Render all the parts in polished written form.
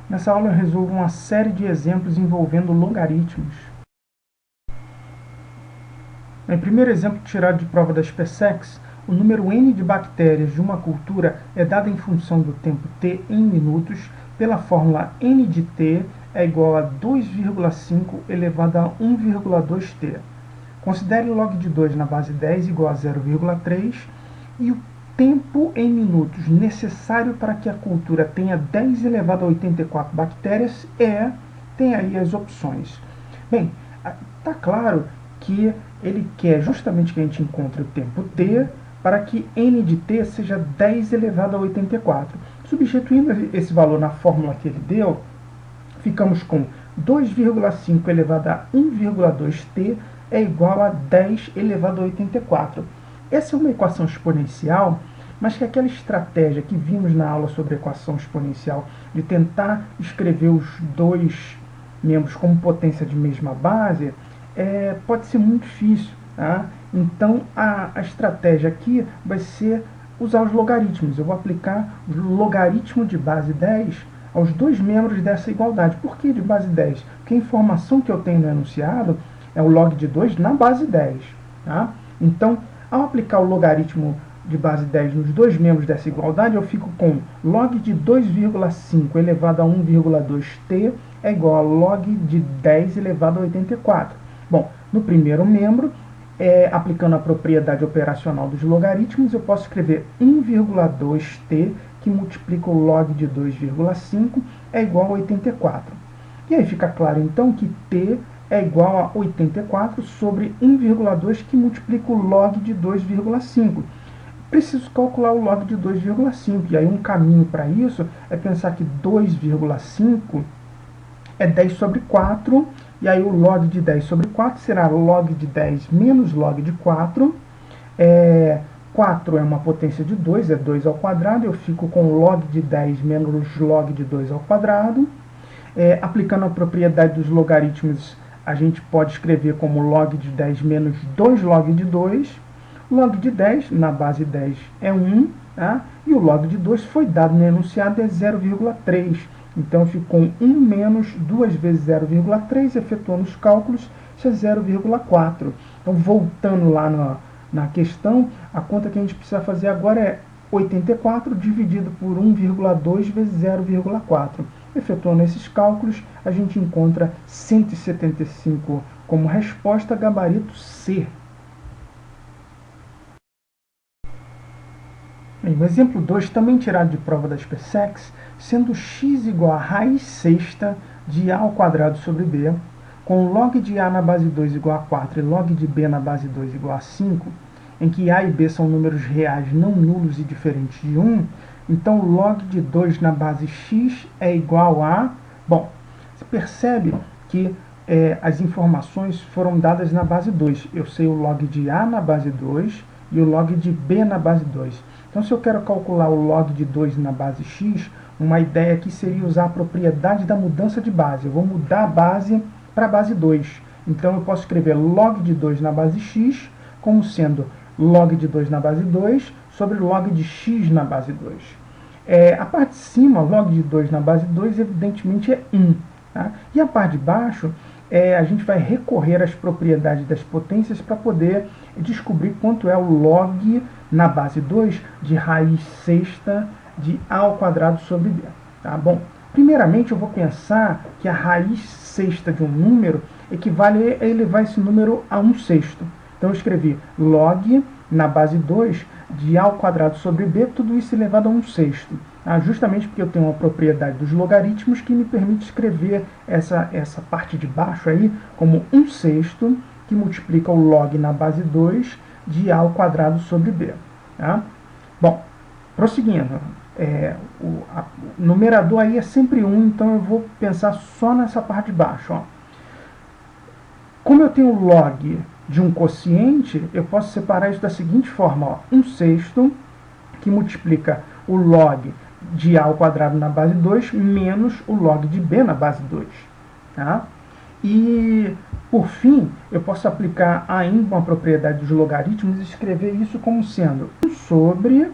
Nessa aula eu resolvo uma série de exemplos envolvendo logaritmos. Em primeiro exemplo tirado de prova da SpaceX, o número n de bactérias de uma cultura é dado em função do tempo t em minutos pela fórmula n de t é igual a 2,5 elevado a 1,2t. Considere log de 2 na base 10 igual a 0,3 e o tempo em minutos necessário para que a cultura tenha 10 elevado a 84 bactérias tem aí as opções. Bem, está claro que ele quer justamente que a gente encontre o tempo t para que n de t seja 10 elevado a 84. Substituindo esse valor na fórmula que ele deu, ficamos com 2,5 elevado a 1,2t é igual a 10 elevado a 84. Essa é uma equação exponencial, mas que aquela estratégia que vimos na aula sobre equação exponencial, de tentar escrever os dois membros como potência de mesma base, pode ser muito difícil. Tá? Então, a estratégia aqui vai ser usar os logaritmos. Eu vou aplicar o logaritmo de base 10 aos dois membros dessa igualdade. Por que de base 10? Porque a informação que eu tenho no enunciado é o log de 2 na base 10. Tá? Então, ao aplicar o logaritmo de base 10 nos dois membros dessa igualdade, eu fico com log de 2,5 elevado a 1,2t é igual a log de 10 elevado a 84. Bom, no primeiro membro, aplicando a propriedade operacional dos logaritmos, eu posso escrever 1,2t, que multiplica o log de 2,5, é igual a 84. E aí fica claro, então, que t é igual a 84 sobre 1,2, que multiplica o log de 2,5. Preciso calcular o log de 2,5. E aí um caminho para isso é pensar que 2,5 é 10 sobre 4, e aí o log de 10 sobre 4 será log de 10 menos log de 4. 4 é uma potência de 2, é 2 ao quadrado, eu fico com log de 10 menos log de 2 ao quadrado. Aplicando a propriedade dos logaritmos, a gente pode escrever como log de 10 menos 2 log de 2. Log de 10, na base 10, é 1, tá? E o log de 2 foi dado no enunciado, é 0,3. Então, eu fico com 1 menos 2 vezes 0,3, efetuando os cálculos, isso é 0,4. Então, voltando lá na questão, a conta que a gente precisa fazer agora é 84 dividido por 1,2 vezes 0,4. Efetuando esses cálculos, a gente encontra 175 como resposta, gabarito C. Bem, o exemplo 2, também tirado de prova da SpaceX, sendo x igual a raiz sexta de a ao quadrado sobre b, com log de a na base 2 igual a 4 e log de b na base 2 igual a 5, em que a e b são números reais não nulos e diferentes de 1, então log de 2 na base x é igual a... Bom, você percebe que as informações foram dadas na base 2. Eu sei o log de a na base 2 e o log de b na base 2. Então, se eu quero calcular o log de 2 na base x, uma ideia aqui seria usar a propriedade da mudança de base. Eu vou mudar a base para a base 2. Então, eu posso escrever log de 2 na base x como sendo log de 2 na base 2 sobre log de x na base 2. A parte de cima, log de 2 na base 2, evidentemente é 1. Tá? E a parte de baixo, a gente vai recorrer às propriedades das potências para poder descobrir quanto é o log na base 2 de raiz sexta de a ao quadrado sobre b. Tá bom? Primeiramente, eu vou pensar que a raiz sexta de um número equivale a elevar esse número a 1 sexto. Então, eu escrevi log na base 2 de a ao quadrado sobre b, tudo isso elevado a 1 sexto. Justamente porque eu tenho uma propriedade dos logaritmos que me permite escrever essa parte de baixo aí como 1 sexto, que multiplica o log na base 2 de a ao quadrado sobre b. Tá? Bom, prosseguindo, o numerador aí é sempre 1, então eu vou pensar só nessa parte de baixo. Ó. Como eu tenho log de um quociente, eu posso separar isso da seguinte forma. Ó, 1 sexto, que multiplica o log de a ao quadrado na base 2 menos o log de b na base 2. Tá? E, por fim, eu posso aplicar ainda uma propriedade dos logaritmos e escrever isso como sendo 1 sobre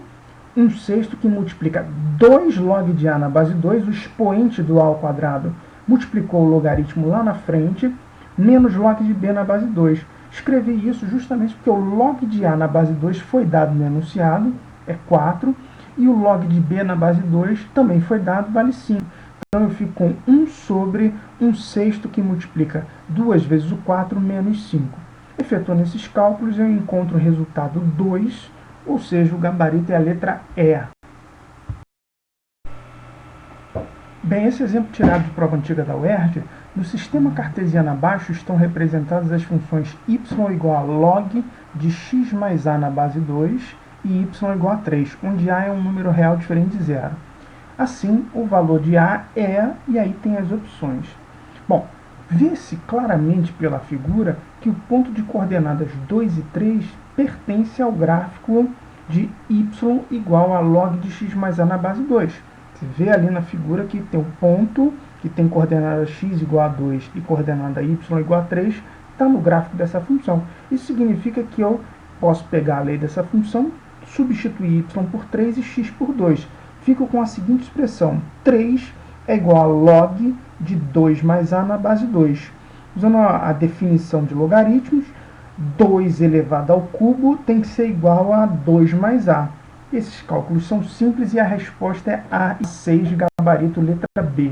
1 sexto que multiplica 2 log de A na base 2, o expoente do A ao quadrado multiplicou o logaritmo lá na frente, menos log de B na base 2. Escrevi isso justamente porque o log de A na base 2 foi dado no enunciado, é 4, e o log de B na base 2 também foi dado, vale 5. Então eu fico com 1 sobre 1 sexto que multiplica 2 vezes o 4 menos 5. Efetuando esses cálculos, eu encontro o resultado 2, ou seja, o gabarito é a letra E. Bem, esse exemplo tirado de prova antiga da UERJ, no sistema cartesiano abaixo estão representadas as funções y igual a log de x mais a na base 2 e y igual a 3, onde a é um número real diferente de zero. Assim, o valor de a é, e aí tem as opções. Bom, vê-se claramente pela figura que o ponto de coordenadas 2 e 3 pertence ao gráfico de y igual a log de x mais a na base 2. Você vê ali na figura que tem um ponto que tem coordenada x igual a 2 e coordenada y igual a 3, está no gráfico dessa função. Isso significa que eu posso pegar a lei dessa função, substituir y por 3 e x por 2. Fico com a seguinte expressão: 3 é igual a log de 2 mais a na base 2. Usando a definição de logaritmos, 2 elevado ao cubo tem que ser igual a 2 mais a. Esses cálculos são simples e a resposta é A e 6, gabarito letra B.